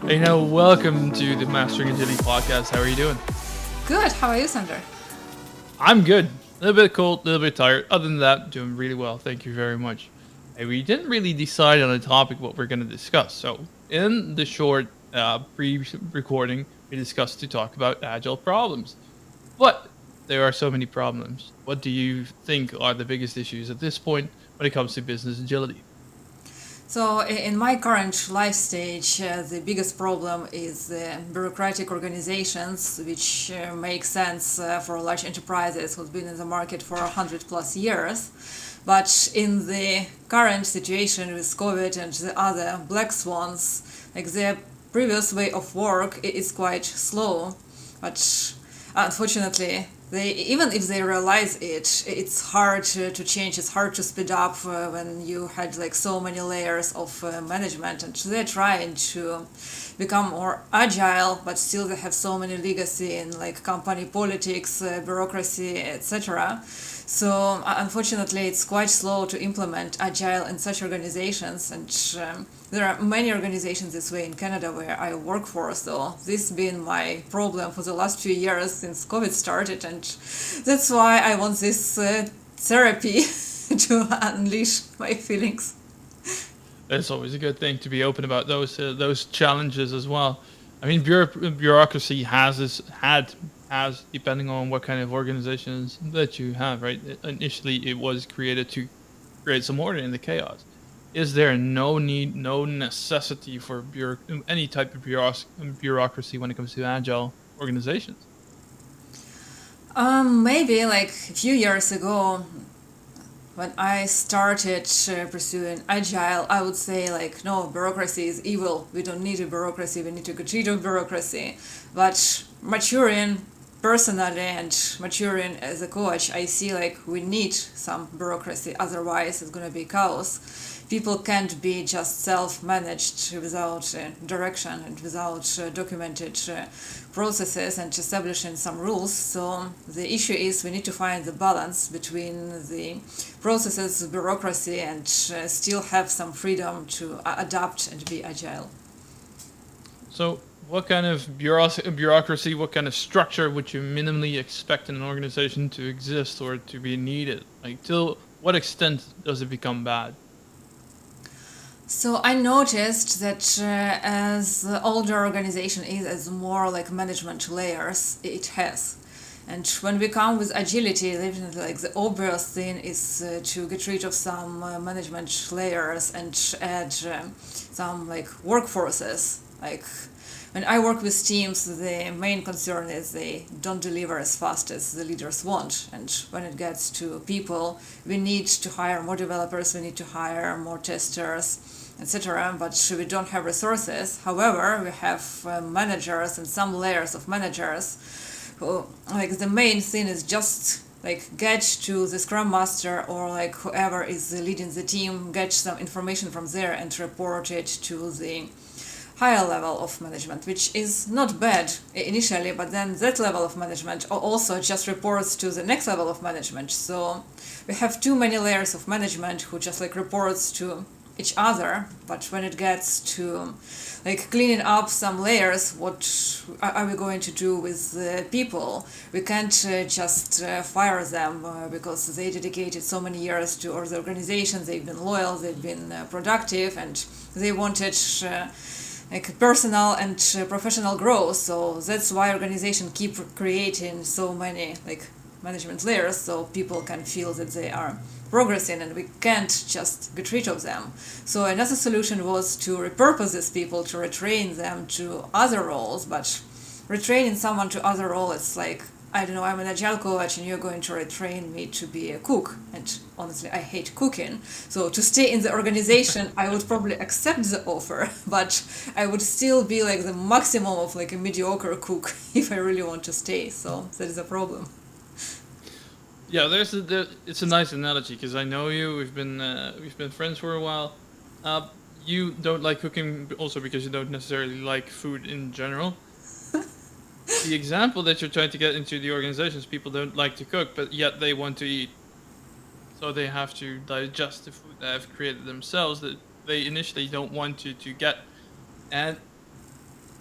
Aina, welcome to the Mastering Agility podcast. How are you doing? Good. How are you, Sander? I'm good. A little bit cold, a little bit tired. Other than that, doing really well. Thank you very much. Hey, we didn't really decide on a topic what we're going to discuss. So, in the short pre-recording, we discussed to talk about agile problems. But there are so many problems. What do you think are the biggest issues at this point when it comes to business agility? So, in my current life stage, the biggest problem is the bureaucratic organizations, which make sense for large enterprises who've been in the market for 100 plus years. But in the current situation with COVID and the other black swans, like the previous way of work is quite slow. But unfortunately, even if they realize it, it's hard to change. It's hard to speed up when you had like so many layers of management, and they're trying to become more agile, but still they have so many legacy in like company politics, bureaucracy, etc. So unfortunately, it's quite slow to implement agile in such organizations, and there are many organizations this way in Canada where I work for. So this has been my problem for the last few years since COVID started, and that's why I want this therapy to unleash my feelings. It's always a good thing to be open about those challenges as well. I mean, bureaucracy has depending on what kind of organizations that you have, right? Initially, it was created to create some order in the chaos. Is there no need, no necessity for any type of bureaucracy when it comes to agile organizations? Maybe like a few years ago, when I started pursuing agile, I would say like, no, bureaucracy is evil. We don't need a bureaucracy. We need to get rid of bureaucracy. But maturing personally and maturing as a coach, I see like we need some bureaucracy. Otherwise, it's going to be chaos. People can't be just self-managed without direction and without documented processes and establishing some rules. So the issue is we need to find the balance between the processes, bureaucracy, and still have some freedom to adapt and be agile. So, what kind of bureaucracy, what kind of structure would you minimally expect in an organization to exist or to be needed? Like, till what extent does it become bad? So I noticed that as the older organization is, as more like management layers it has. And when we come with agility, definitely like the obvious thing is to get rid of some management layers and add some like workforces. Like when I work with teams, the main concern is they don't deliver as fast as the leaders want. And when it gets to people, we need to hire more developers, we need to hire more testers, etc. But we don't have resources. However, we have managers and some layers of managers who, like, the main thing is just like get to the scrum master or like whoever is leading the team, get some information from there and report it to the higher level of management, which is not bad initially, but then that level of management also just reports to the next level of management. So we have too many layers of management who just like reports to each other. But when it gets to like cleaning up some layers, what are we going to do with the people? We can't just fire them because they dedicated so many years to the organization, they've been loyal, they've been productive, and they wanted like personal and professional growth. So that's why organizations keep creating so many like management layers, so people can feel that they are progressing, and we can't just get rid of them. So another solution was to repurpose these people, to retrain them to other roles. But retraining someone to other role, it's like, I don't know, I'm an agile coach and you're going to retrain me to be a cook. And honestly, I hate cooking. So to stay in the organization, I would probably accept the offer, but I would still be like the maximum of like a mediocre cook if I really want to stay. So that is a problem. Yeah, it's a nice analogy because I know you. We've been friends for a while. You don't like cooking also because you don't necessarily like food in general. The example that you're trying to get into the organizations, people don't like to cook, but yet they want to eat. So they have to digest the food they have created themselves that they initially don't want to get. And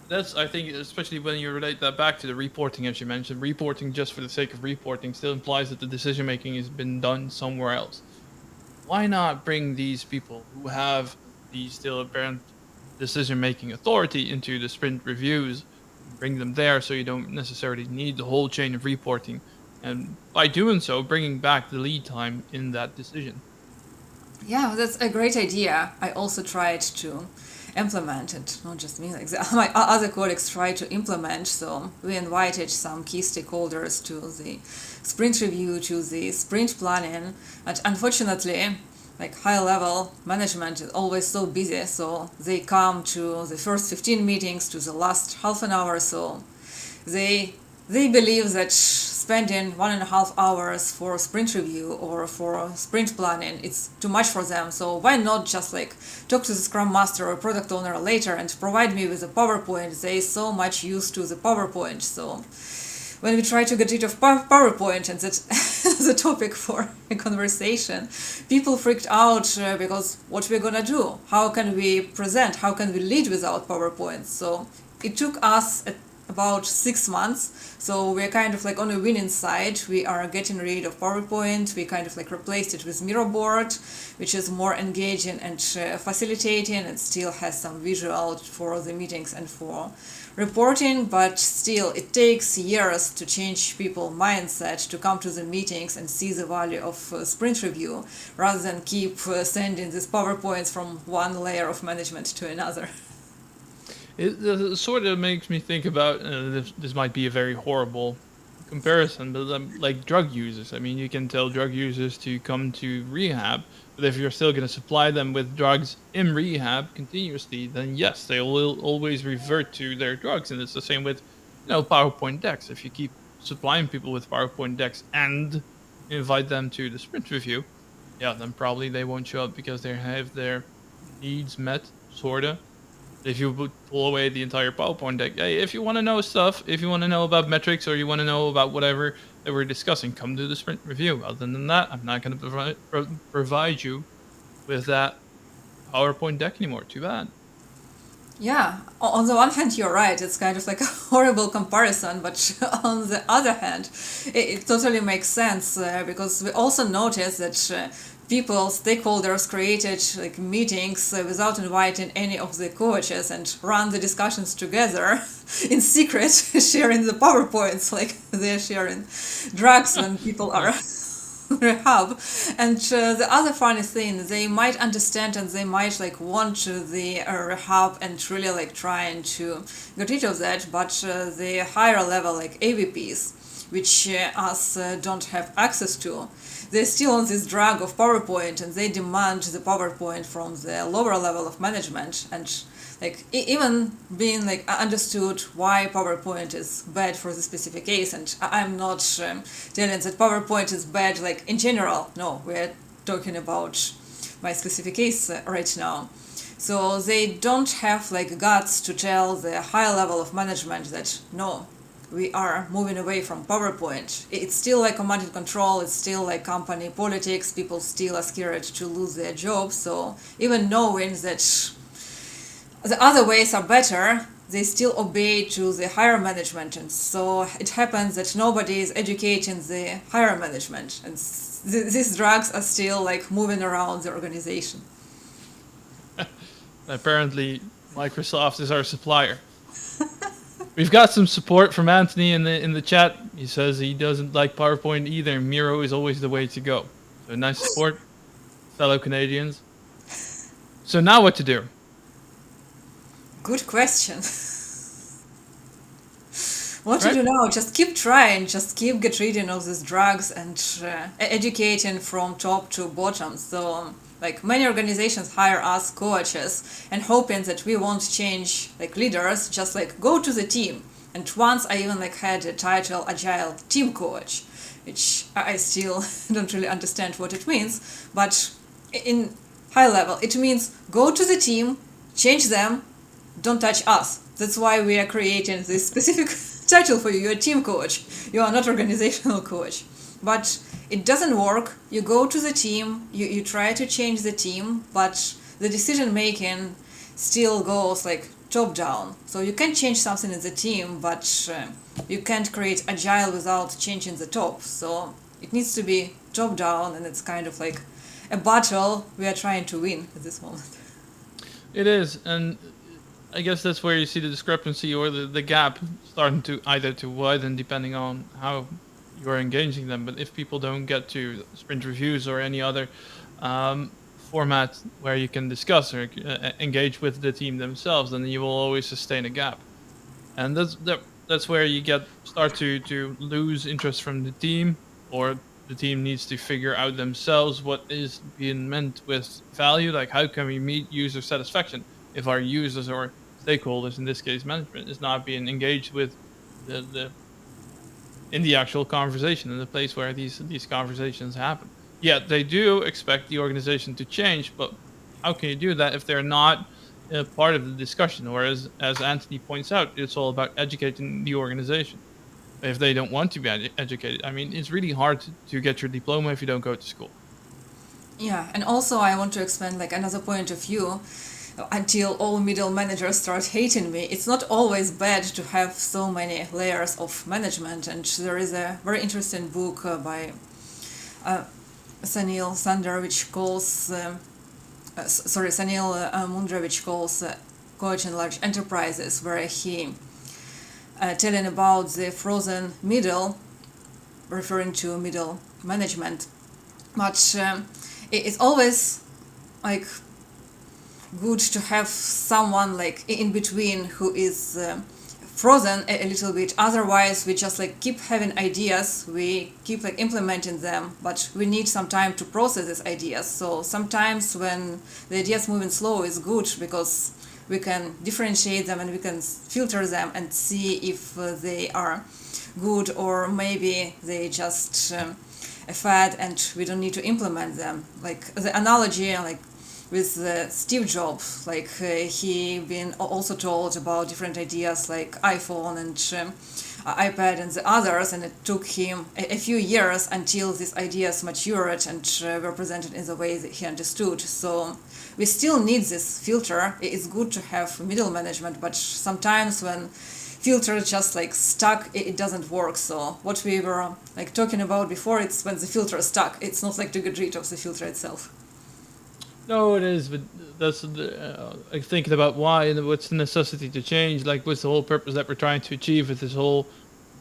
That's, I think, especially when you relate that back to the reporting, as you mentioned, reporting just for the sake of reporting still implies that the decision making has been done somewhere else. Why not bring these people who have the still apparent decision making authority into the sprint reviews and bring them there so you don't necessarily need the whole chain of reporting? And by doing so, bringing back the lead time in that decision. Yeah, that's a great idea. I also tried to implement it, not just me, like my other colleagues tried to implement. So we invited some key stakeholders to the sprint review, to the sprint planning. But unfortunately, like high level management is always so busy, so they come to the first 15 meetings, to the last half an hour. So they they believe that spending 1.5 hours for sprint review or for sprint planning, it's too much for them. So why not just like talk to the scrum master or product owner later and provide me with a PowerPoint? They so much used to the PowerPoint. So when we try to get rid of PowerPoint and that's the topic for a conversation, people freaked out because what we're gonna do? How can we present? How can we lead without PowerPoint? So it took us about 6 months. So we're kind of like on a winning side. We are getting rid of PowerPoint. We kind of like replaced it with Miro board, which is more engaging and facilitating, and still has some visual for the meetings and for reporting, but still it takes years to change people's mindset to come to the meetings and see the value of sprint review rather than keep sending these PowerPoints from one layer of management to another. It sort of makes me think about this might be a very horrible comparison, but like drug users. I mean, you can tell drug users to come to rehab, but if you're still going to supply them with drugs in rehab continuously, then yes, they will always revert to their drugs. And it's the same with, PowerPoint decks. If you keep supplying people with PowerPoint decks and invite them to the sprint review, yeah, then probably they won't show up because they have their needs met, sorta. If you would pull away the entire PowerPoint deck, hey, if you want to know stuff, if you want to know about metrics or you want to know about whatever that we're discussing, come to the sprint review. Other than that, I'm not going to provide you with that PowerPoint deck anymore. Too bad. Yeah, on the one hand, you're right. It's kind of like a horrible comparison, but on the other hand, it totally makes sense because we also noticed that people, stakeholders created like meetings without inviting any of the coaches and run the discussions together in secret, sharing the PowerPoints like they're sharing drugs when people are rehab. And the other funny thing, they might understand and they might like want the rehab and really like trying to get rid of that, but the higher level like AVPs, which us don't have access to, they're still on this drug of PowerPoint and they demand the PowerPoint from the lower level of management. And like even being like understood why PowerPoint is bad for the specific case, and I'm not telling that PowerPoint is bad like in general. No, we're talking about my specific case right now. So they don't have like guts to tell the higher level of management that no, we are moving away from PowerPoint. It's still like command and control, it's still like company politics, people still are scared to lose their jobs. So even knowing that the other ways are better, they still obey to the higher management. And so it happens that nobody is educating the higher management. And these drugs are still like moving around the organization. Apparently, Microsoft is our supplier. We've got some support from Anthony in the chat. He says he doesn't like PowerPoint either. Miro is always the way to go. So nice support, fellow Canadians. So now what to do? Good question. What to do now? Just keep trying. Just keep get rid of these drugs and educating from top to bottom. So, like many organizations hire us coaches and hoping that we won't change like leaders. Just like go to the team. And once I even like had a title Agile Team Coach, which I still don't really understand what it means. But in high level, it means go to the team, change them, don't touch us. That's why we are creating this specific title for you. You're a team coach. You are not organizational coach. But it doesn't work. You go to the team, you try to change the team, but the decision making still goes like top down. So you can change something in the team, but you can't create agile without changing the top. So it needs to be top down, and it's kind of like a battle we are trying to win at this moment. It is, and I guess that's where you see the discrepancy or the gap starting to either to widen depending on how you're engaging them. But if people don't get to sprint reviews or any other um, format where you can discuss or engage with the team themselves, then you will always sustain a gap. And that's where you start to lose interest from the team, or the team needs to figure out themselves what is being meant with value. Like, how can we meet user satisfaction if our users or stakeholders, in this case management, is not being engaged with the in the actual conversation, in the place where these conversations happen. Yeah, they do expect the organization to change, but how can you do that if they're not part of the discussion? Or as Anthony points out, it's all about educating the organization. If they don't want to be educated, I mean, it's really hard to get your diploma if you don't go to school. Yeah, and also I want to expand like another point of view. Until all middle managers start hating me, it's not always bad to have so many layers of management. And there is a very interesting book by Sanil Sundar, which calls Sanil Mundra, which calls coaching large enterprises, where he telling about the frozen middle, referring to middle management. But it's always like good to have someone like in between who is frozen a little bit. Otherwise we just like keep having ideas, we keep like implementing them, but we need some time to process these ideas. So sometimes when the ideas moving slow is good, because we can differentiate them and we can filter them and see if they are good, or maybe they just a fad and we don't need to implement them. Like the analogy, like with Steve Jobs, like he been also told about different ideas like iPhone and iPad and the others, and it took him a few years until these ideas matured and were presented in the way that he understood. So we still need this filter. It's good to have middle management, but sometimes when filter just like stuck, it doesn't work. So what we were like talking about before, it's when the filter is stuck. It's not like to get rid of the filter itself. No, it is, but that's like thinking about why and what's the necessity to change. Like, what's the whole purpose that we're trying to achieve with this whole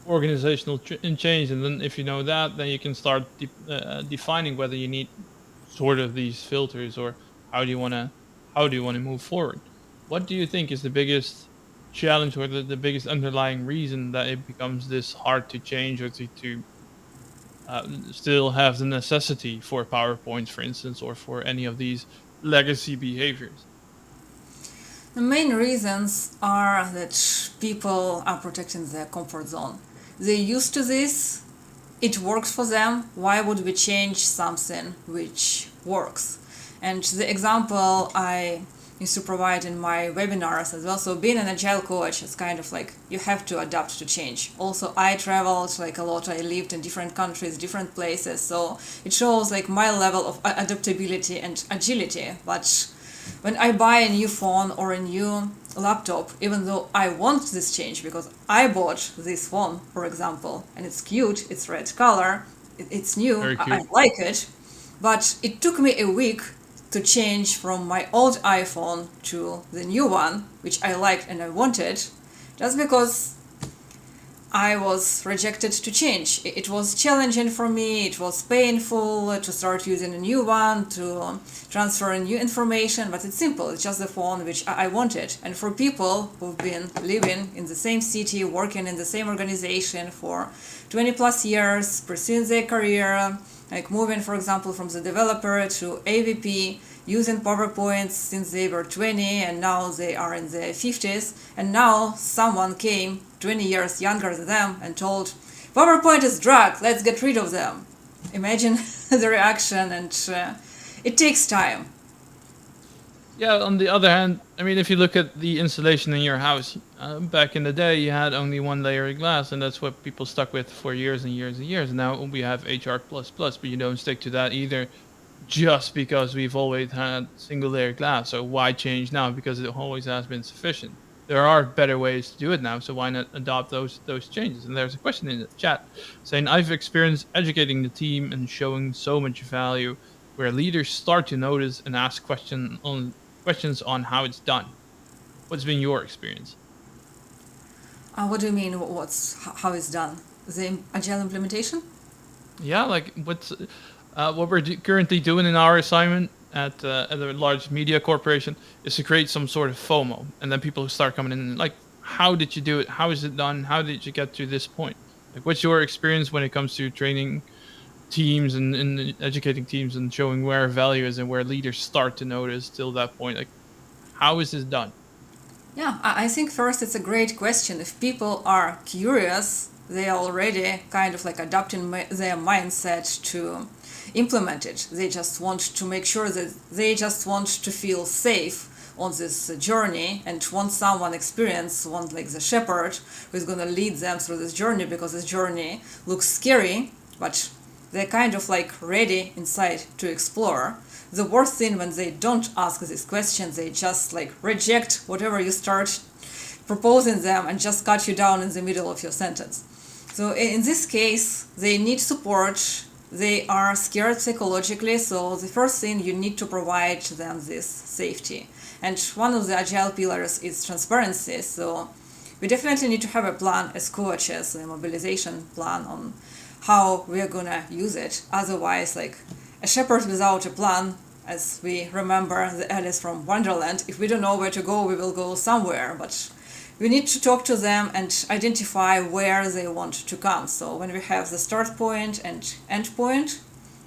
organizational change? And then if you know that, then you can start defining whether you need sort of these filters, or how do you want to move forward. What do you think is the biggest challenge, or the biggest underlying reason that it becomes this hard to change, or to still have the necessity for PowerPoints, for instance, or for any of these legacy behaviors? The main reasons are that people are protecting their comfort zone. They're used to this, it works for them. Why would we change something which works? And the example I used to provide in my webinars as well. So being an agile coach is kind of like you have to adapt to change. Also, I traveled like a lot. I lived in different countries, different places. So it shows like my level of adaptability and agility. But when I buy a new phone or a new laptop, even though I want this change because I bought this phone, for example, and it's cute, it's red color, it's new, I like it, but it took me a week to change from my old iPhone to the new one, which I liked and I wanted, just because I was rejected to change. It was challenging for me, it was painful to start using a new one, to transfer new information, but it's simple, it's just the phone which I wanted. And for people who've been living in the same city, working in the same organization for 20 plus years, pursuing their career, like moving, for example, from the developer to AVP, using PowerPoint since they were 20 and now they are in their 50s, and now someone came 20 years younger than them and told, PowerPoint is drug, let's get rid of them. Imagine the reaction, and it takes time. Yeah, on the other hand, I mean, if you look at the insulation in your house, back in the day, you had only one layer of glass, and that's what people stuck with for years and years and years. Now we have HR++, but you don't stick to that either, just because we've always had single layer glass. So why change now? Because it always has been sufficient. there are better ways to do it now, so why not adopt those changes? And there's a question in the chat saying, I've experienced educating the team and showing so much value where leaders start to notice and ask questions on how it's done. What's been your experience? What do you mean? How it's done? The agile implementation? Yeah, like what we're currently doing in our assignment at a large media corporation is to create some sort of FOMO, and then people start coming in and like, how did you do it? How is it done? How did you get to this point? Like, what's your experience when it comes to training teams and educating teams and showing where value is and where leaders start to notice till that point? Like, how is this done? Yeah, I think first it's a great question. If people are curious, they are already kind of like adopting their mindset to implement it. They just want to make sure that they just want to feel safe on this journey and want someone experienced, want like the shepherd who is going to lead them through this journey, because this journey looks scary, but they're kind of like ready inside to explore. The worst thing when they don't ask these questions, they just like reject whatever you start proposing them and just cut you down in the middle of your sentence. So in this case, they need support. They are scared psychologically, so the first thing you need to provide them this safety. And one of the agile pillars is transparency. So we definitely need to have a plan as coaches, a mobilization plan on how we are gonna use it. Otherwise, like a shepherd without a plan, as we remember the Alice from Wonderland, if we don't know where to go, we will go somewhere. But we need to talk to them and identify where they want to come. So when we have the start point and end point,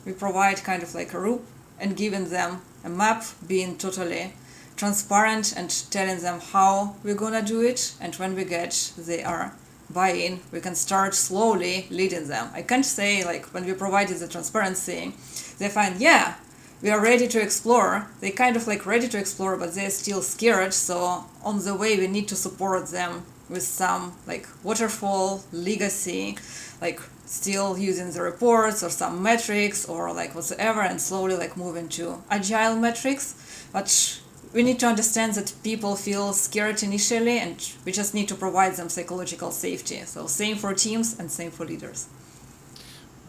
we provide kind of like a route and giving them a map, being totally transparent and telling them how we're gonna do it. And when we get their buy-in, we can start slowly leading them. I can't say like when we provided the transparency, they find, yeah, we are ready to explore. They kind of like ready to explore, but they're still scared. So on the way, we need to support them with some like waterfall legacy, like still using the reports or some metrics or like whatsoever, and slowly like move into agile metrics. But we need to understand that people feel scared initially, and we just need to provide them psychological safety. So same for teams and same for leaders.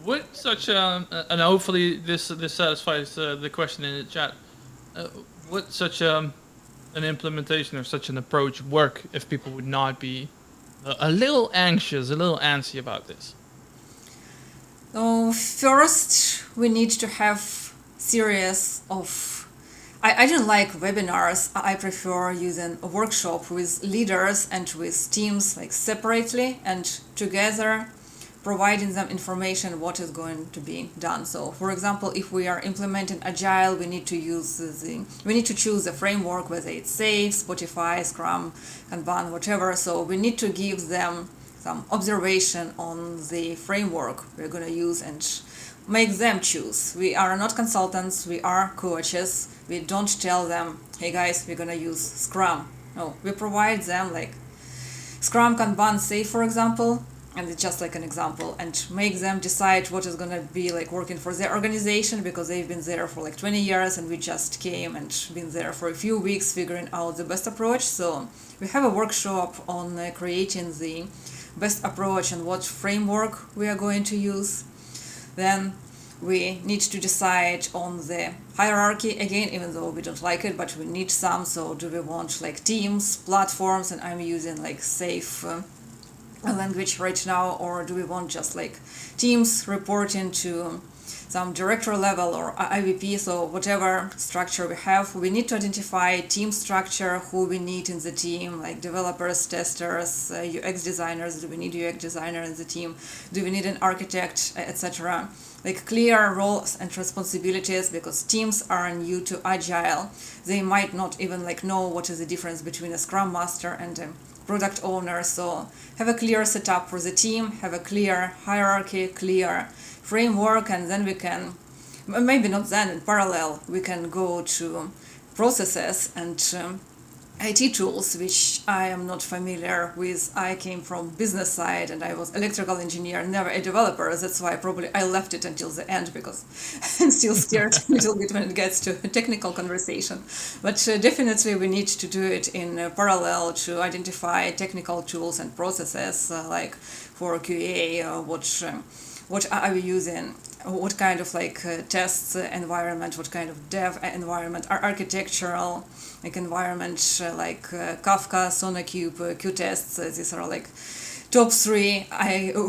Would such and hopefully this satisfies the question in the chat. Would such an implementation or such an approach work if people would not be a little anxious, a little antsy about this? So first, we need to have series of. I don't like webinars. I prefer using a workshop with leaders and with teams like separately and together, providing them information what is going to be done. So for example, if we are implementing agile, we need to choose a framework, whether it's SAFe, Spotify, Scrum, Kanban, whatever. So we need to give them some observation on the framework we're going to use and make them choose. We are not consultants, we are coaches. We don't tell them, hey guys, we're going to use Scrum. No, we provide them like Scrum, Kanban, SAFe, for example, and it's just like an example, and make them decide what is going to be like working for their organization, because they've been there for like 20 years and we just came and been there for a few weeks figuring out the best approach. So we have a workshop on creating the best approach and what framework we are going to use. Then we need to decide on the hierarchy again, even though we don't like it, but we need some. So do we want like teams, platforms, and I'm using like SAFe language right now, or do we want just like teams reporting to some director level or IVP? So whatever structure we have, we need to identify team structure, who we need in the team, like developers, testers, UX designers. Do we need UX designer in the team? Do we need an architect, etc.? Like clear roles and responsibilities, because teams are new to agile. They might not even like know what is the difference between a scrum master and a product owner. So have a clear setup for the team, have a clear hierarchy, clear framework, and then we can, maybe not then, in parallel, we can go to processes and IT tools, which I am not familiar with. I came from business side and I was electrical engineer, never a developer. That's why probably I left it until the end because I'm still scared a little bit when it gets to a technical conversation. But definitely we need to do it in parallel to identify technical tools and processes like for QA, what are we using, what kind of test environment, what kind of dev environment, architectural environment, Kafka, SonarQube, Qtests. These are top three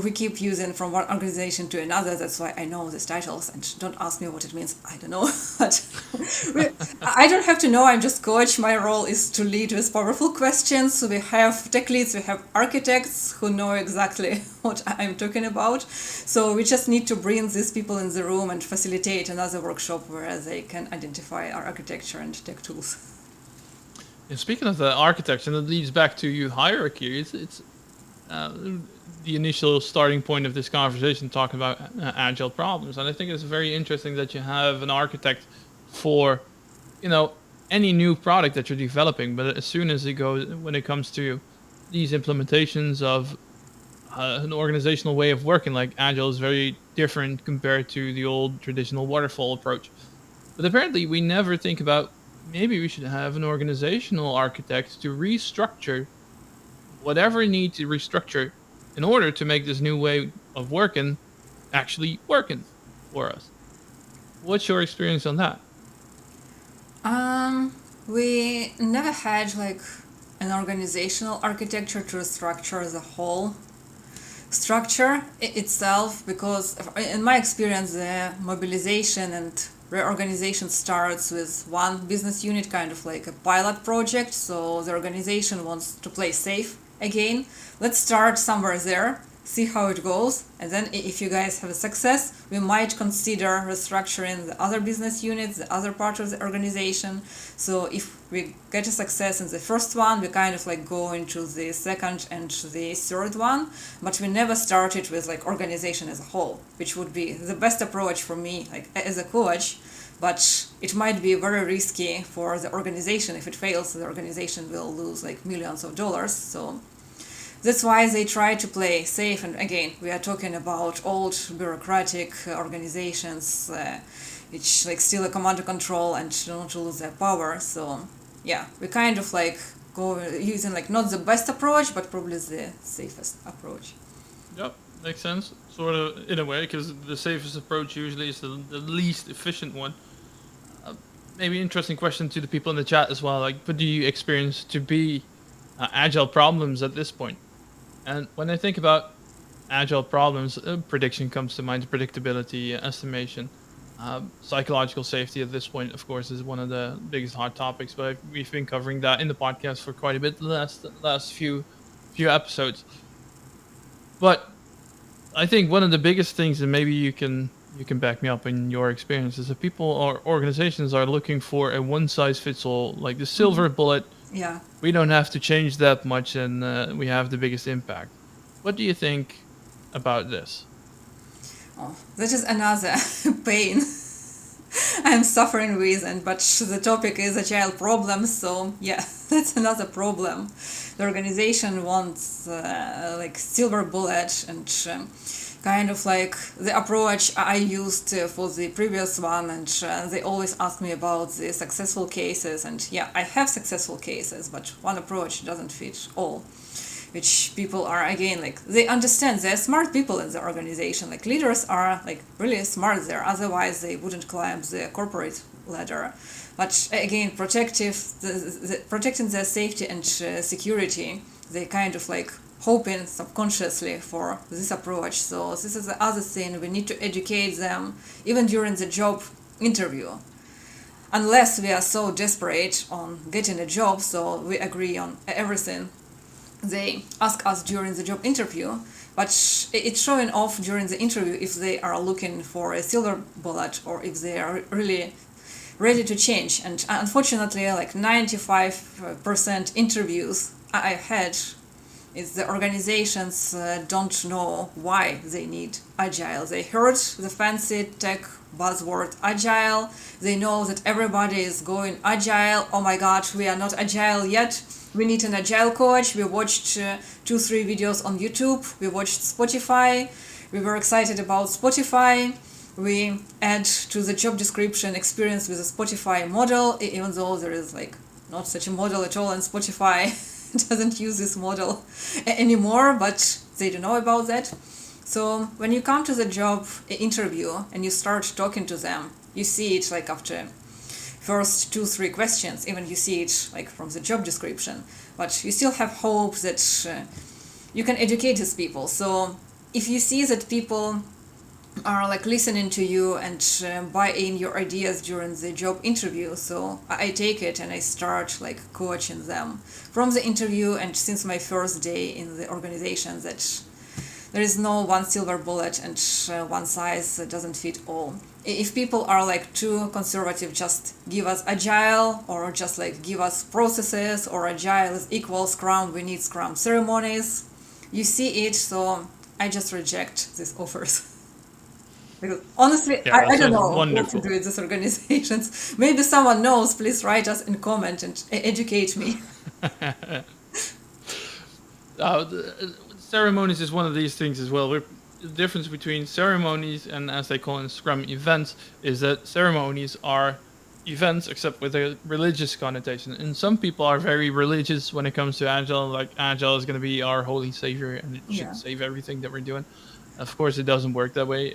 we keep using from one organization to another. That's why I know these titles, and don't ask me what it means. I don't know. But I don't have to know. I'm just coach. My role is to lead with powerful questions. So we have tech leads, we have architects who know exactly what I'm talking about. So we just need to bring these people in the room and facilitate another workshop where they can identify our architecture and tech tools. And speaking of the architecture, and it leads back to youth hierarchy. It's the initial starting point of this conversation, talking about agile problems, and I think it's very interesting that you have an architect for, any new product that you're developing. But as soon as when it comes to these implementations of an organizational way of working, like agile is very different compared to the old traditional waterfall approach. But apparently, we never think about maybe we should have an organizational architect to restructure whatever we need to restructure in order to make this new way of working actually working for us. What's your experience on that? We never had an organizational architecture to structure the whole structure itself, because in my experience the mobilization and reorganization starts with one business unit, kind of like a pilot project. So the organization wants to play safe again. Let's start somewhere there, see how it goes, and then if you guys have a success, we might consider restructuring the other business units, the other part of the organization. So if we get a success in the first one, we kind of go into the second and the third one, but we never started with organization as a whole, which would be the best approach for me as a coach. But it might be very risky for the organization. If it fails, the organization will lose millions of dollars. So that's why they try to play safe. And again, we are talking about old bureaucratic organizations, which still a command and control and don't lose their power. So yeah, we kind of go using not the best approach, but probably the safest approach. Yep, makes sense. Sort of in a way, because the safest approach usually is the least efficient one. Maybe interesting question to the people in the chat as well. What do you experience to be agile problems at this point? And when I think about agile problems, prediction comes to mind, predictability, estimation. Psychological safety at this point, of course, is one of the biggest hot topics, but we've been covering that in the podcast for quite a bit the last few episodes. But I think one of the biggest things, and maybe you can back me up in your experience, is that people or organizations are looking for a one-size-fits-all, like the silver bullet. Yeah. We don't have to change that much, and we have the biggest impact. What do you think about this? Oh, that is another pain I'm suffering with, but the topic is agile problems, so yeah, that's another problem. The organization wants silver bullet, and kind of the approach I used for the previous one, and they always ask me about the successful cases, and yeah, I have successful cases, but one approach doesn't fit all. Which people are, again, they understand, they're smart people in the organization, leaders are really smart there, otherwise they wouldn't climb the corporate ladder. But again, protecting their safety and security, they kind of hoping subconsciously for this approach. So this is the other thing, we need to educate them even during the job interview. Unless we are so desperate on getting a job, so we agree on everything they ask us during the job interview, but it's showing off during the interview if they are looking for a silver bullet or if they are really ready to change. And unfortunately, 95% interviews I had is the organizations don't know why they need agile. They heard the fancy tech buzzword agile. They know that everybody is going agile. Oh my god, we are not agile yet. We need an agile coach. We watched 2-3 videos on YouTube. We watched Spotify. We were excited about Spotify. We add to the job description experience with a Spotify model, even though there is like not such a model at all, and Spotify doesn't use this model anymore, but they don't know about that. So when you come to the job interview and you start talking to them, you see it like after first 2-3 questions, even you see it like from the job description, but you still have hope that you can educate these people. So if you see that people are like listening to you and buy in your ideas during the job interview, so I take it and I start like coaching them from the interview, and since my first day in the organization, that there is no one silver bullet and one size doesn't fit all. If people are like too conservative, just give us agile, or just like give us processes, or agile is equal scrum, we need scrum ceremonies, you see it, so I just reject these offers. Because honestly, Yeah, I that don't sounds know wonderful. what to do with these organizations. Maybe someone knows, please write us in comment and educate me. Ceremonies is one of these things as well. The difference between ceremonies and, as they call in Scrum, events, is that ceremonies are events except with a religious connotation. And some people are very religious when it comes to Agile, like Agile is going to be our holy savior and it should Yeah. save everything that we're doing. Of course, it doesn't work that way.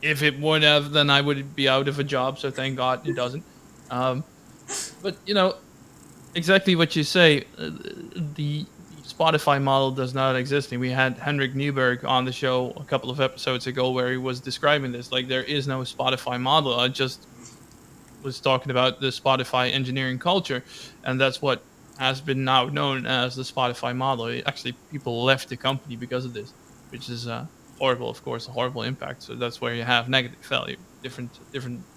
If it would have, then I would be out of a job. So thank God it doesn't. But exactly what you say. The Spotify model does not exist, and we had Henrik Newberg on the show a couple of episodes ago where he was describing this. Like, there is no Spotify model. I just was talking about the Spotify engineering culture, and that's what has been now known as the Spotify model. Actually, people left the company because of this, which is horrible, of course, a horrible impact. So that's where you have negative value. Different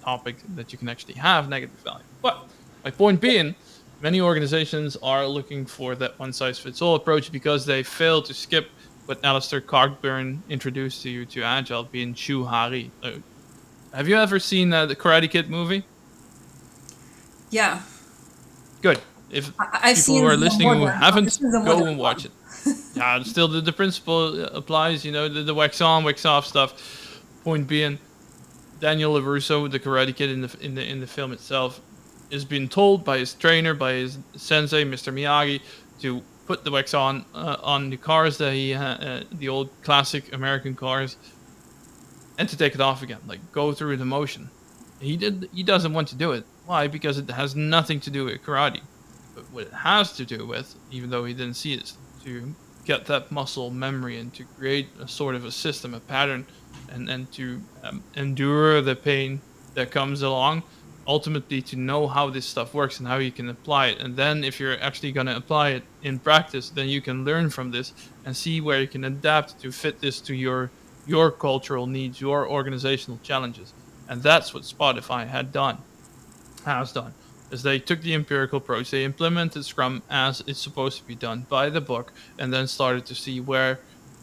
topic that you can actually have negative value. But my point being, many organizations are looking for that one-size-fits-all approach because they fail to skip what Alistair Cockburn introduced to you to Agile, being Shu Hari. Have you ever seen the Karate Kid movie? Yeah, Good. If I've people seen who are the listening who modern. I've haven't, seen the go modern and one. watch it. Yeah, still the principle applies. The wax on, wax off stuff. Point being, Daniel LaRusso, the Karate Kid in the film itself, is being told by his trainer, by his sensei, Mr. Miyagi, to put the wax on the cars that the old classic American cars, and to take it off again, like go through the motion. He doesn't want to do it. Why? Because it has nothing to do with karate. But what it has to do with, even though he didn't see it, is to get that muscle memory and to create a sort of a system, a pattern, and to endure the pain that comes along, ultimately to know how this stuff works and how you can apply it. And then if you're actually going to apply it in practice, then you can learn from this and see where you can adapt to fit this to your cultural needs, your organizational challenges. And that's what Spotify has done, is they took the empirical approach, they implemented Scrum as it's supposed to be done by the book, and then started to see where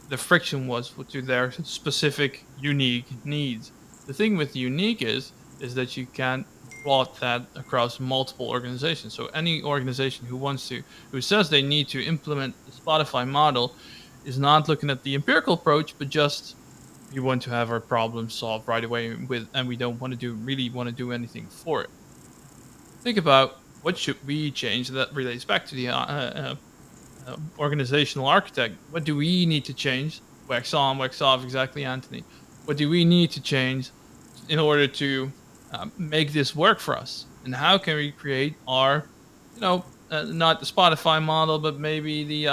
the friction was to their specific unique needs. The thing with unique is that you can't plot that across multiple organizations. So any organization who says they need to implement the Spotify model is not looking at the empirical approach, but just, we want to have our problem solved right away and we don't really want to do anything for it. Think about what should we change that relates back to the organizational architect. What do we need to change? Wax on, wax off, exactly, Anthony. What do we need to change in order to make this work for us? And how can we create our, not the Spotify model, but maybe the,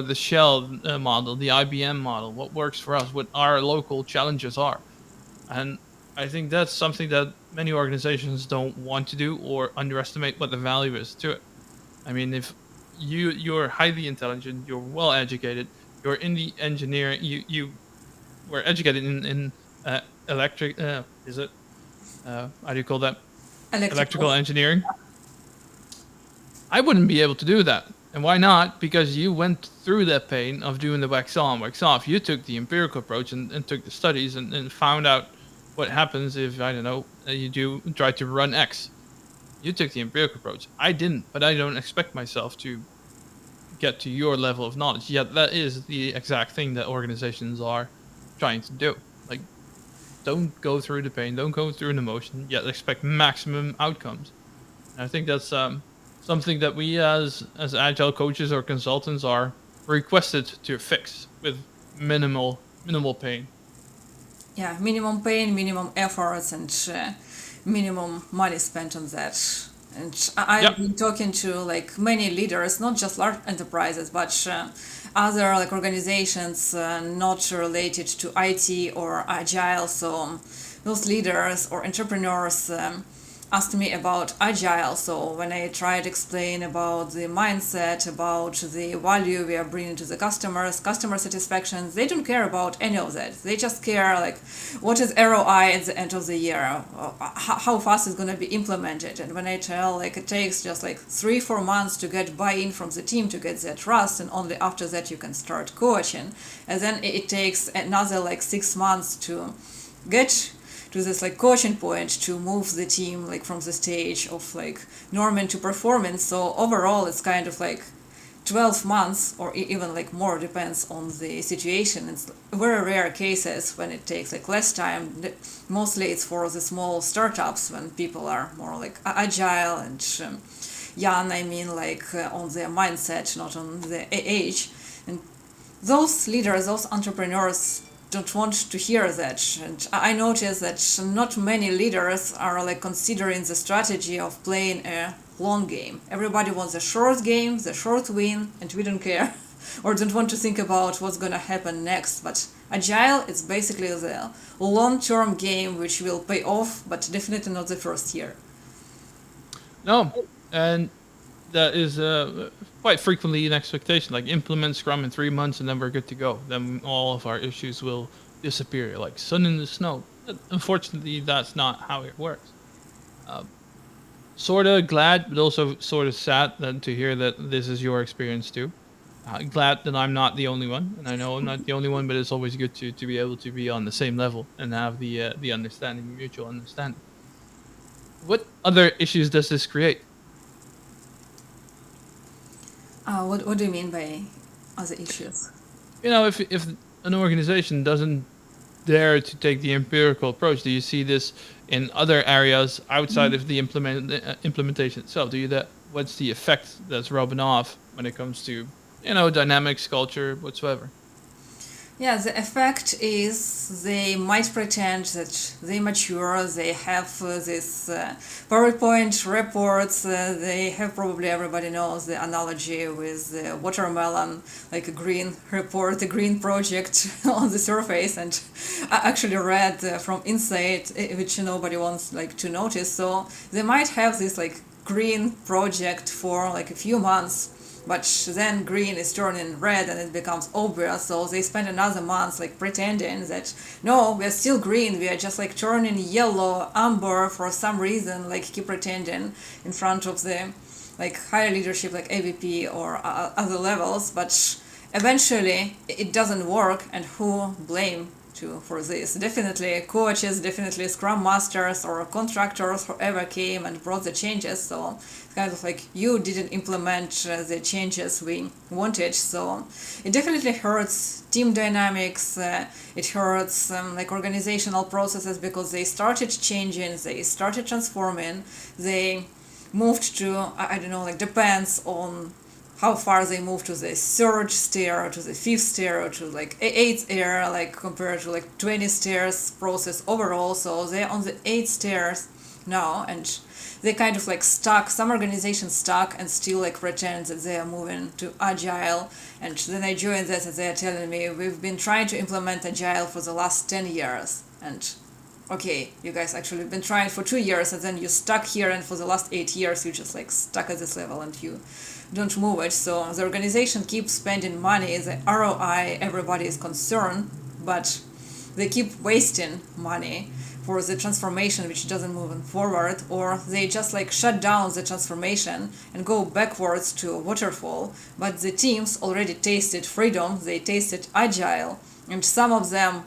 the Shell model, the IBM model, what works for us, what our local challenges are. And I think that's something that many organizations don't want to do or underestimate what the value is to it. I mean, if you're highly intelligent, you're well educated, you're in the engineering, you were educated in electric, is it? How do you call that? Electrical engineering. I wouldn't be able to do that. And why not? Because you went through that pain of doing the wax on, wax off. You took the empirical approach and took the studies and found out what happens if, I don't know, you do try to run X. You took the empirical approach. I didn't, but I don't expect myself to get to your level of knowledge. Yet that is the exact thing that organizations are trying to do. Like, don't go through the pain, don't go through an emotion, yet expect maximum outcomes. And I think that's something that we as agile coaches or consultants are requested to fix with minimal pain. Yeah, minimum pain, minimum efforts, and minimum money spent on that. And I've Yep. been talking to like many leaders, not just large enterprises, but other like organizations not related to IT or agile. So those leaders or entrepreneurs asked me about agile. So when I tried to explain about the mindset, about the value we are bringing to the customers, customer satisfaction, they don't care about any of that. They just care like what is ROI at the end of the year, how fast it's going to be implemented. And when I tell like it takes just like 3-4 months to get buy-in from the team to get their trust, and only after that you can start coaching, and then it takes another like 6 months to get to this like coaching point to move the team like from the stage of like norming to performance. So overall it's kind of like 12 months or even like more, depends on the situation. It's very rare cases when it takes like less time. Mostly it's for the small startups when people are more like agile and young, I mean like on their mindset, not on the age. And those leaders, those entrepreneurs don't want to hear that. And I notice that not many leaders are like considering the strategy of playing a long game. Everybody wants a short game, the short win, and we don't care or don't want to think about what's gonna happen next. But agile is basically the long-term game which will pay off, but definitely not the first year. No, and that is quite frequently an expectation. Like, implement Scrum in 3 months and then we're good to go. Then all of our issues will disappear, like sun in the snow. But unfortunately, that's not how it works. Sort of glad, but also sort of sad that to hear that this is your experience too. Glad that I'm not the only one, and I know I'm not the only one. But it's always good to be able to be on the same level and have the understanding, mutual understanding. What other issues does this create? What do you mean by other issues? If an organization doesn't dare to take the empirical approach, do you see this in other areas outside of the implementation itself? Do you that What's the effect that's rubbing off when it comes to dynamics, culture, whatsoever? Yeah, the effect is they might pretend that they mature, they have this PowerPoint reports, they have, probably everybody knows the analogy with the watermelon, like a green report, a green project on the surface, and I actually read from inside, which nobody wants like to notice. So they might have this like green project for like a few months, but then green is turning red and it becomes obvious, so they spend another month like pretending that no, we're still green, we are just like turning yellow, amber for some reason, like keep pretending in front of the like higher leadership like AVP or other levels, but eventually it doesn't work. And who blame to for this? Definitely coaches, definitely scrum masters or contractors, whoever came and brought the changes. So it's kind of like you didn't implement the changes we wanted. So it definitely hurts team dynamics, it hurts like organizational processes, because they started changing, they started transforming, they moved to, I don't know, like depends on how far they move to the third stair, to the fifth stair, to like eighth stair, like compared to like 20 stairs process overall. So they're on the 8 stairs now, and they kind of like stuck. Some organizations stuck and still like pretend that they are moving to agile. And then I joined that and they're telling me we've been trying to implement agile for the last 10 years. And okay, you guys actually been trying for 2 years and then you stuck here, and for the last 8 years you just like stuck at this level and you don't move it. So the organization keeps spending money, the ROI, everybody is concerned, but they keep wasting money for the transformation which doesn't move forward, or they just like shut down the transformation and go backwards to a waterfall. But the teams already tasted freedom, they tasted agile, and some of them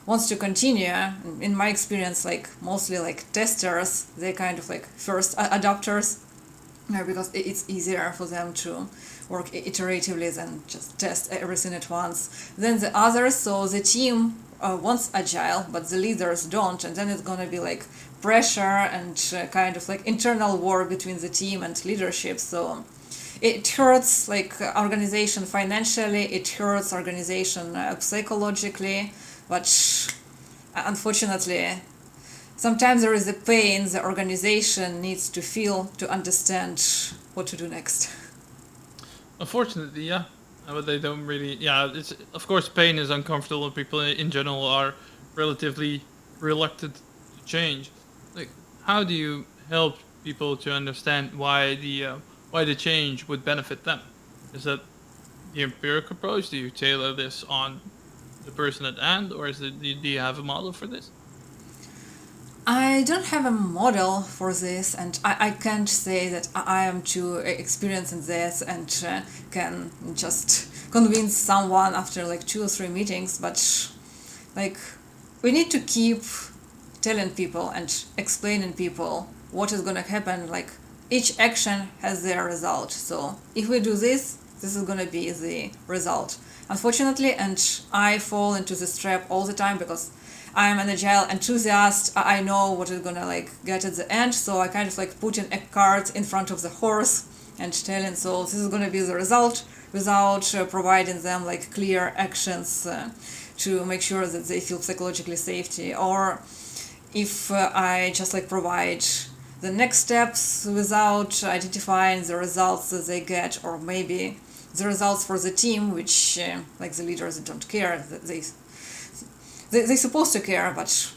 wants to continue. In my experience, like mostly like testers, they kind of like first adopters, because it's easier for them to work iteratively than just test everything at once. Then the others, so the team wants agile, but the leaders don't, and then it's gonna be like pressure and kind of like internal war between the team and leadership. So it hurts like organization financially, it hurts organization psychologically, but unfortunately sometimes there is a pain the organization needs to feel to understand what to do next. Unfortunately, yeah. But they don't really. Yeah, it's of course pain is uncomfortable. People in general are relatively reluctant to change. Like, how do you help people to understand why the change would benefit them? Is that the empirical approach? Do you tailor this on the person at hand, or is it do you have a model for this? I don't have a model for this, and I can't say that I am too experienced in this and can just convince someone after like 2 or 3 meetings. But like, we need to keep telling people and explaining people what is going to happen. Like, each action has their result. So if we do this, this is going to be the result. Unfortunately, and I fall into this trap all the time because I'm an agile enthusiast. I know what is gonna like get at the end, so I kind of like put in a cart in front of the horse and telling, so this is gonna be the result, without providing them like clear actions to make sure that they feel psychologically safety. Or if I just like provide the next steps without identifying the results that they get, or maybe the results for the team, which like the leaders don't care. They're supposed to care, but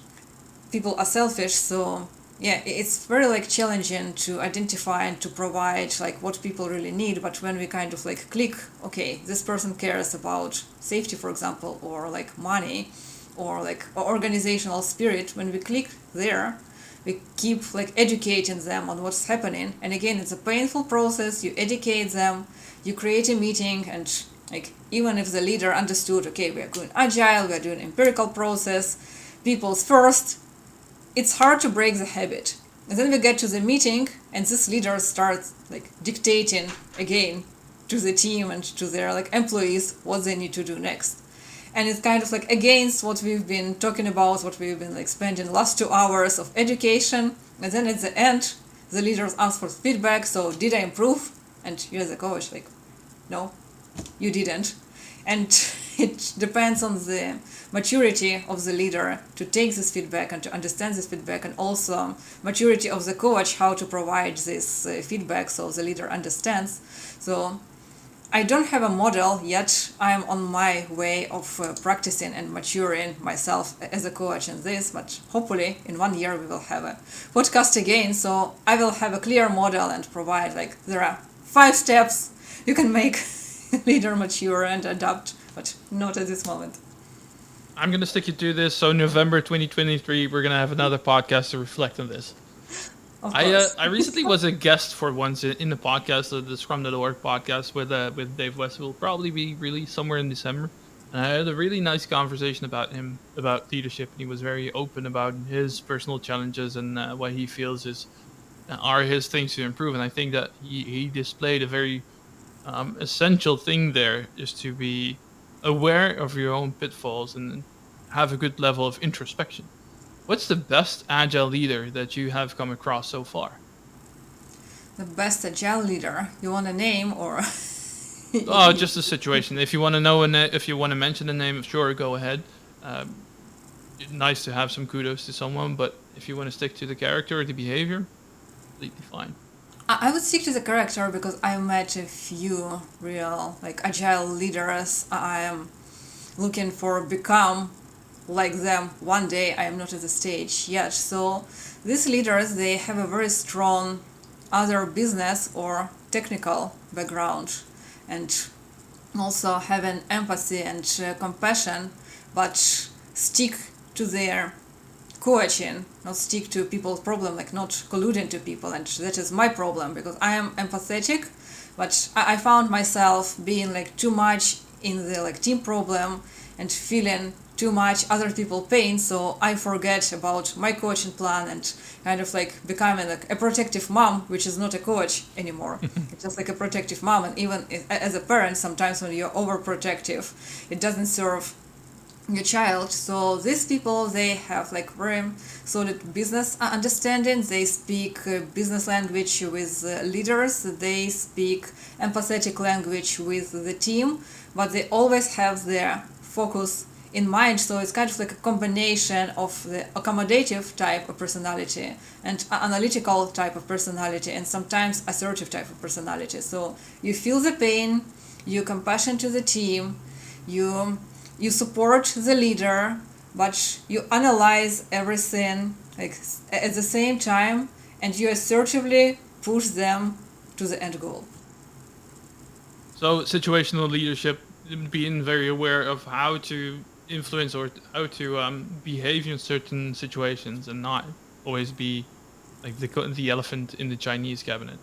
people are selfish. So yeah, it's very like challenging to identify and to provide like what people really need. But when we kind of like click, okay, this person cares about safety, for example, or like money, or like organizational spirit, when we click there, we keep like educating them on what's happening. And again, it's a painful process. You educate them, you create a meeting, and like, even if the leader understood, okay, we are going agile, we are doing empirical process, people's first, it's hard to break the habit. And then we get to the meeting, and this leader starts like dictating again to the team and to their like employees what they need to do next. And it's kind of like against what we've been talking about, what we've been like spending the last 2 hours of education. And then at the end, the leaders ask for feedback. So did I improve? And you as a coach, like, no, you didn't. And it depends on the maturity of the leader to take this feedback and to understand this feedback, and also maturity of the coach how to provide this feedback so the leader understands. So I don't have a model yet. I am on my way of practicing and maturing myself as a coach in this, but hopefully in 1 year we will have a podcast again, so I will have a clear model and provide like there are 5 steps you can make leader mature and adapt, but not at this moment. I'm gonna stick you to this. So November 2023, we're gonna have another podcast to reflect on this. Of course. I recently was a guest for once in the podcast, the Scrum.org podcast with Dave West. Will probably be released somewhere in December. And I had a really nice conversation about him, about leadership, and he was very open about his personal challenges and what he feels are his things to improve. And I think that he displayed a very essential thing there, is to be aware of your own pitfalls and have a good level of introspection. What's the best agile leader that you have come across so far? The best agile leader, you want a name or? Oh, just a situation. If you want to know if you want to mention a name, sure, go ahead. Nice to have some kudos to someone, but if you want to stick to the character or the behavior, completely fine. I would stick to the character because I met a few real like agile leaders. I am looking for become like them one day. I am not at the stage yet. So these leaders, they have a very strong other business or technical background, and also have an empathy and compassion, but stick to their coaching, not stick to people's problem, like not colluding to people. And that is my problem because I am empathetic, but I found myself being like too much in the like team problem and feeling too much other people pain, so I forget about my coaching plan and kind of like becoming like a protective mom, which is not a coach anymore. It's just like a protective mom. And even as a parent, sometimes when you're overprotective, it doesn't serve your child. So these people, they have like very solid business understanding. They speak business language with leaders. They speak empathetic language with the team, but they always have their focus in mind. So it's kind of like a combination of the accommodative type of personality and analytical type of personality, and sometimes assertive type of personality. So you feel the pain, you compassion to the team, you support the leader, but you analyze everything like at the same time, and you assertively push them to the end goal. So situational leadership, being very aware of how to influence or how to behave in certain situations and not always be like the elephant in the Chinese cabinet.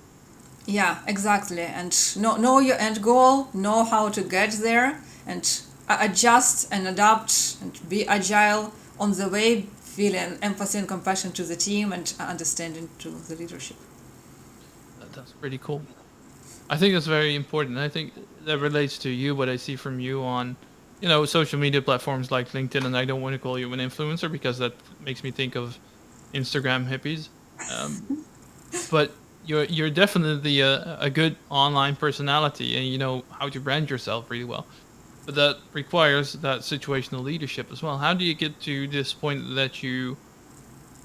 Yeah, exactly. And know your end goal, know how to get there, and adjust and adapt and be agile on the way, feeling empathy and compassion to the team and understanding to the leadership. That's pretty cool. I think that's very important. I think that relates to you, what I see from you on, social media platforms like LinkedIn. And I don't want to call you an influencer because that makes me think of Instagram hippies. But you're definitely a good online personality, and you know how to brand yourself really well. But that requires that situational leadership as well. How do you get to this point that you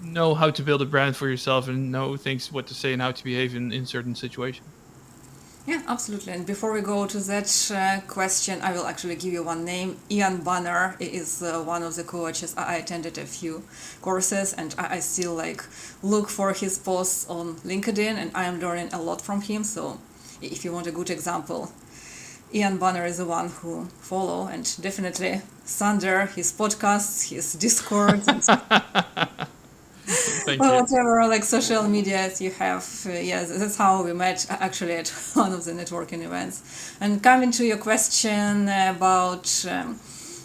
know how to build a brand for yourself and know things, what to say and how to behave in certain situations? Yeah, absolutely. And before we go to that question, I will actually give you one name. Ian Banner is one of the coaches. I attended a few courses, and I still like look for his posts on LinkedIn, and I am learning a lot from him. So if you want a good example, Ian Banner is the one who follow, and definitely Sander, his podcasts, his Discord, and Thank well, you. whatever like social media you have. Yeah, that's how we met actually at one of the networking events. And coming to your question about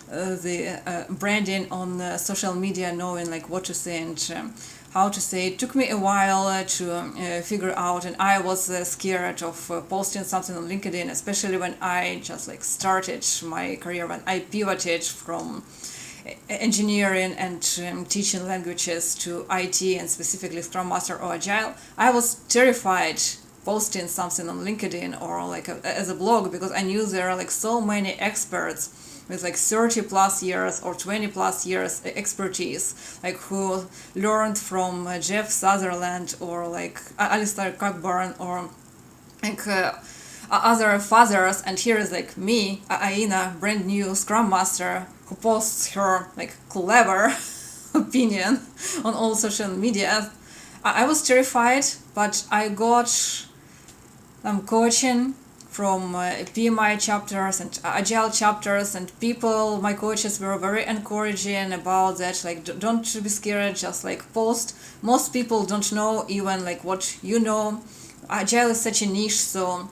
the branding on social media, knowing like what to say and how to say, it took me a while to figure out, and I was scared of posting something on LinkedIn, especially when I just like started my career, when I pivoted from engineering and teaching languages to IT and specifically Scrum Master or Agile. I was terrified posting something on LinkedIn or like as a blog, because I knew there are like so many experts with like 30 plus years or 20 plus years expertise, like who learned from Jeff Sutherland or like Alistair Cockburn or like other fathers. And here is like me, Aina, brand new Scrum Master, who posts her like clever opinion on all social media. I was terrified, but I got coaching from PMI chapters and Agile chapters, and people, my coaches were very encouraging about that. Like, don't be scared, just like post. Most people don't know even like what you know. Agile is such a niche, so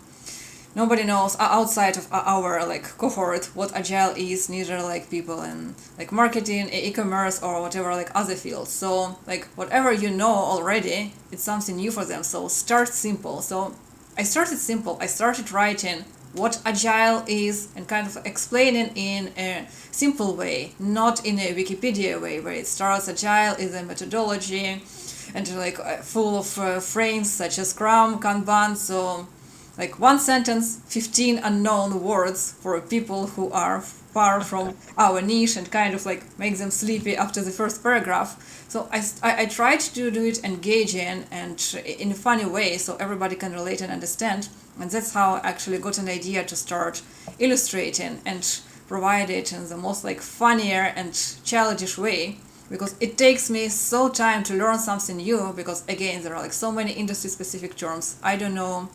nobody knows outside of our like cohort what Agile is, neither like people in like marketing, e-commerce, or whatever like other fields. So like whatever you know already, it's something new for them. So start simple. So I started simple. I started writing what Agile is and kind of explaining in a simple way, not in a Wikipedia way where it starts Agile is a methodology and like full of frames such as Scrum, Kanban. So like one sentence, 15 unknown words for people who are far from our niche, and kind of like make them sleepy after the first paragraph. So I tried to do it engaging and in a funny way so everybody can relate and understand. And that's how I actually got an idea to start illustrating and provide it in the most like funnier and childish way, because it takes me so time to learn something new, because again there are like so many industry specific terms I don't know,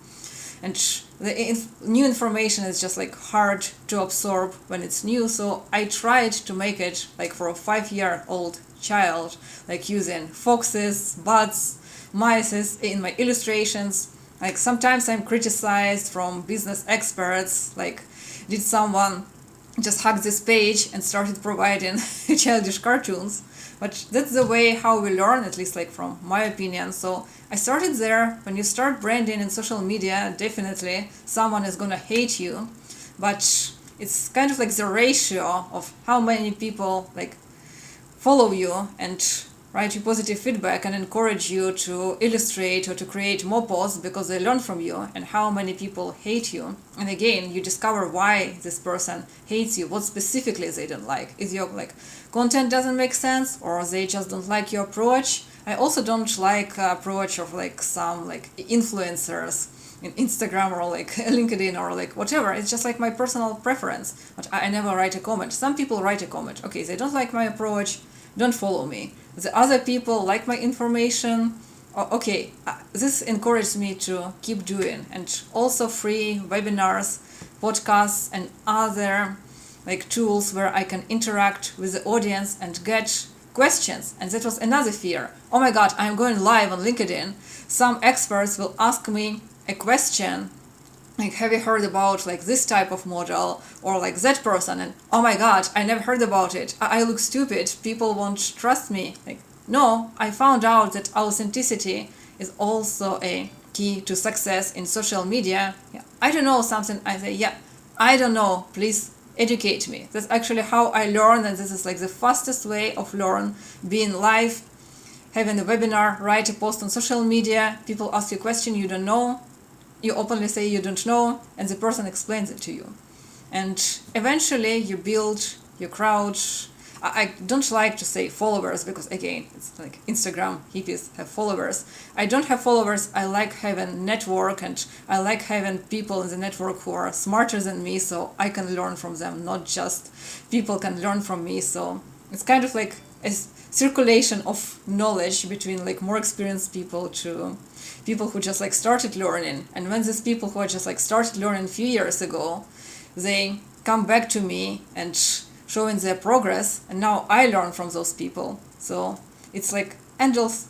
and the new information is just like hard to absorb when it's new. So I tried to make it like for a 5-year-old child, like using foxes, bats, mice in my illustrations. Like sometimes I'm criticized from business experts, like did someone just hacked this page and started providing childish cartoons. But that's the way how we learn, at least like from my opinion. So I started there. When you start branding in social media, definitely someone is gonna hate you, but it's kind of like the ratio of how many people like follow you and write you positive feedback and encourage you to illustrate or to create more posts because they learn from you, and how many people hate you. And again, you discover why this person hates you, what specifically they don't like. Is your like content doesn't make sense, or they just don't like your approach. I also don't like approach of like some like influencers in Instagram or like LinkedIn or like whatever. It's just like my personal preference, but I never write a comment. Some people write a comment, okay, they don't like my approach, don't follow me. The other people like my information, okay, this encourages me to keep doing. And also free webinars, podcasts, and other like tools where I can interact with the audience and get questions. And that was another fear. Oh my god, I'm going live on LinkedIn. Some experts will ask me a question like, have you heard about like this type of model or like that person? And oh my god, I never heard about it. I look stupid. People won't trust me. Like, no, I found out that authenticity is also a key to success in social media. Yeah, I don't know something. I say, yeah, I don't know. Please educate me. That's actually how I learn, and this is like the fastest way of learn. Being live, having a webinar, write a post on social media. People ask you a question you don't know. You openly say you don't know, and the person explains it to you. And eventually you build your crowd. I don't like to say followers because, again, it's like Instagram hippies have followers. I don't have followers. I like having network, and I like having people in the network who are smarter than me, so I can learn from them, not just people can learn from me. So it's kind of like a circulation of knowledge between like more experienced people to people who just like started learning. And when these people who are just like started learning a few years ago, they come back to me and showing their progress, and now I learn from those people. So it's like endless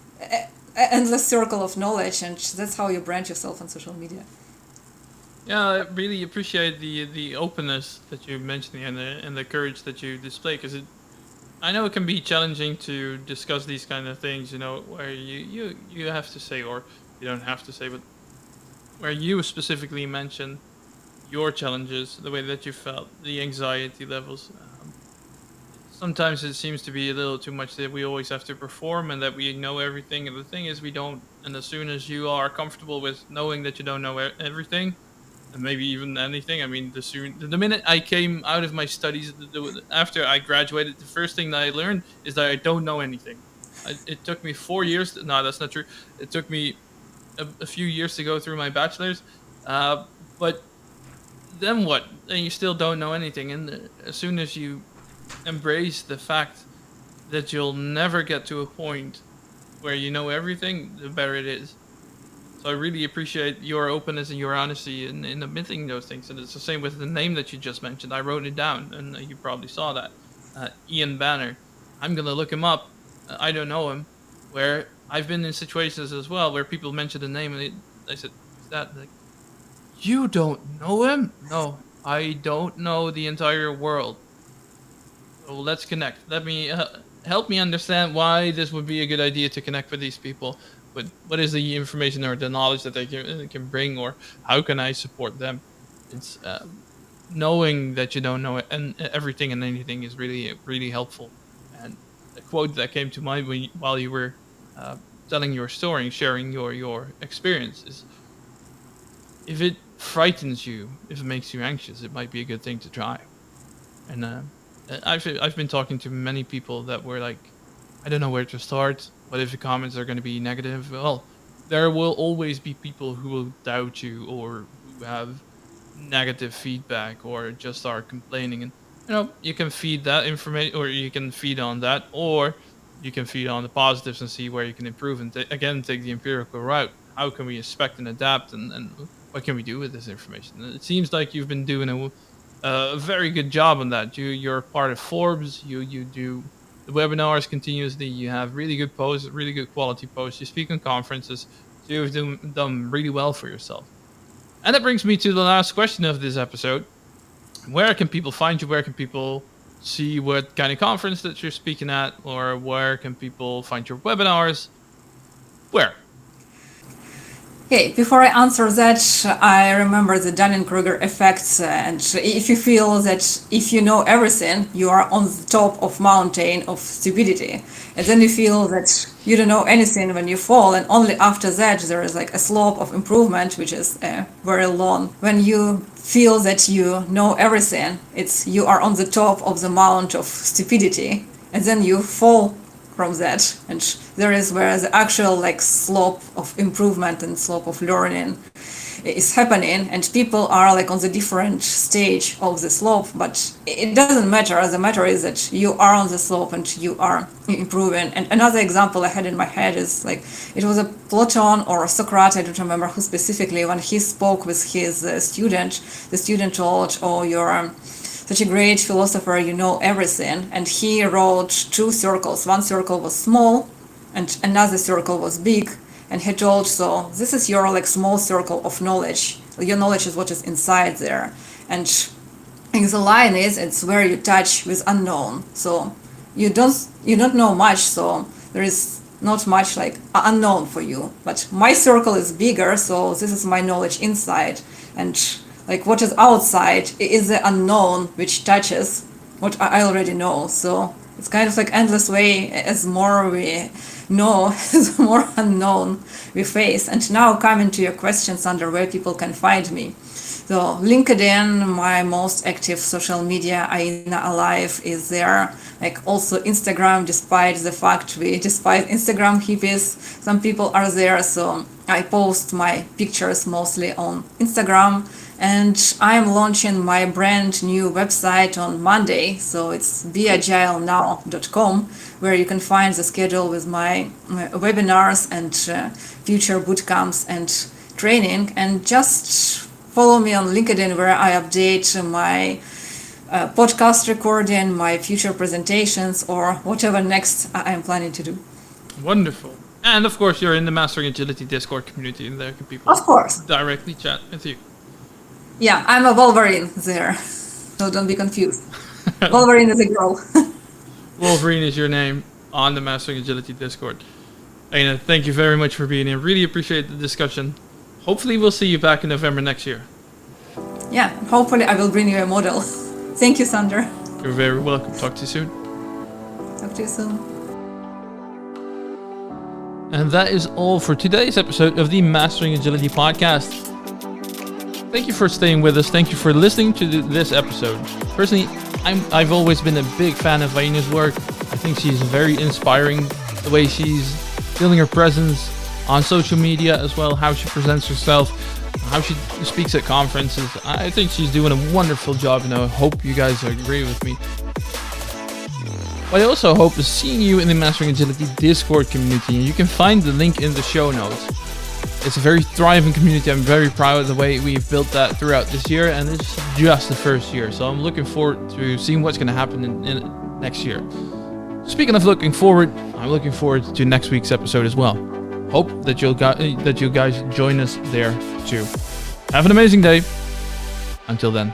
circle of knowledge, and that's how you brand yourself on social media. Yeah, I really appreciate the openness that you mentioned and the courage that you display, because I know it can be challenging to discuss these kind of things, you know, where you have to say, or you don't have to say, but where you specifically mention your challenges, the way that you felt, the anxiety levels. Sometimes it seems to be a little too much that we always have to perform and that we know everything. And the thing is, we don't. And as soon as you are comfortable with knowing that you don't know everything, and maybe even anything, I mean, the minute I came out of my studies, after I graduated, the first thing that I learned is that I don't know anything. It took me 4 years. No, that's not true. It took me a few years to go through my bachelor's. But then what? Then you still don't know anything. And as soon as you embrace the fact that you'll never get to a point where you know everything, the better it is. So I really appreciate your openness and your honesty in admitting those things. And it's the same with the name that you just mentioned. I wrote it down, and you probably saw that. Ian Banner. I'm going to look him up. I don't know him. Where I've been in situations as well where people mention the name, and I said, who's that? Like, you don't know him? No, I don't know the entire world. So let's connect. Let me help me understand why this would be a good idea to connect with these people. But what is the information or the knowledge that they can bring, or how can I support them? It's knowing that you don't know it, and everything and anything is really helpful. And a quote that came to mind while you were telling your story and sharing your experience is, if it frightens you, if it makes you anxious, it might be a good thing to try. And I've been talking to many people that were like, I don't know where to start. What if the comments are going to be negative? Well, there will always be people who will doubt you, or who have negative feedback, or just are complaining. And you can feed that information, or you can feed on that, or you can feed on the positives and see where you can improve. And again, take the empirical route. How can we expect and adapt, and what can we do with this information? And it seems like you've been doing a very good job on that. You're part of Forbes. You do the webinars continuously. You have really good posts, really good quality posts. You speak on conferences. So you've done really well for yourself. And that brings me to the last question of this episode. Where can people find you? Where can people see what kind of conference that you're speaking at? Or where can people find your webinars? Where? Okay, before I answer that, I remember the Dunning-Kruger effect, and if you feel that if you know everything, you are on the top of mountain of stupidity, and then you feel that you don't know anything when you fall, and only after that there is like a slope of improvement, which is very long. When you feel that you know everything, it's you are on the top of the mount of stupidity, and then you fall from that, and there is where the actual like slope of improvement and slope of learning is happening, and people are like on the different stage of the slope, but it doesn't matter. The matter is that you are on the slope and you are improving. And another example I had in my head is like it was a Platon or Socrates, I don't remember who specifically, when he spoke with his student, the student told, oh, you're such a great philosopher, you know everything. And he wrote two circles. One circle was small and another circle was big. And he told, so this is your like small circle of knowledge. Your knowledge is what is inside there. And the line is, it's where you touch with unknown. So you don't know much, so there is not much like unknown for you. But my circle is bigger, so this is my knowledge inside. And like what is outside is the unknown which touches what I already know. So it's kind of like endless way. As more we know, the more unknown we face. And now coming to your questions, under where people can find me. So LinkedIn, my most active social media, Aina Alive, is there. Like also Instagram, despite Instagram hippies, some people are there. So I post my pictures mostly on Instagram. And I'm launching my brand new website on Monday. So it's beagilenow.com, where you can find the schedule with my webinars and future bootcamps and training. And just follow me on LinkedIn, where I update my podcast recording, my future presentations, or whatever next I'm planning to do. Wonderful. And of course, you're in the Mastering Agility Discord community, and there can people of course directly chat with you. Yeah, I'm a Wolverine there, so don't be confused. Wolverine is a girl. Wolverine is your name on the Mastering Agility Discord. Aina, thank you very much for being here. Really appreciate the discussion. Hopefully we'll see you back in November next year. Yeah, hopefully I will bring you a model. Thank you, Sander. You're very welcome. Talk to you soon. Talk to you soon. And that is all for today's episode of the Mastering Agility podcast. Thank you for staying with us. Thank you for listening to this episode. Personally, I've always been a big fan of Aina's work. I think she's very inspiring, the way she's building her presence on social media as well, how she presents herself, how she speaks at conferences. I think she's doing a wonderful job, and I hope you guys agree with me. What I also hope is seeing you in the Mastering Agility Discord community, and you can find the link in the show notes. It's a very thriving community. I'm very proud of the way we've built that throughout this year, and it's just the first year. So I'm looking forward to seeing what's going to happen in next year. Speaking of looking forward, I'm looking forward to next week's episode as well. Hope that you guys join us there too. Have an amazing day. Until then.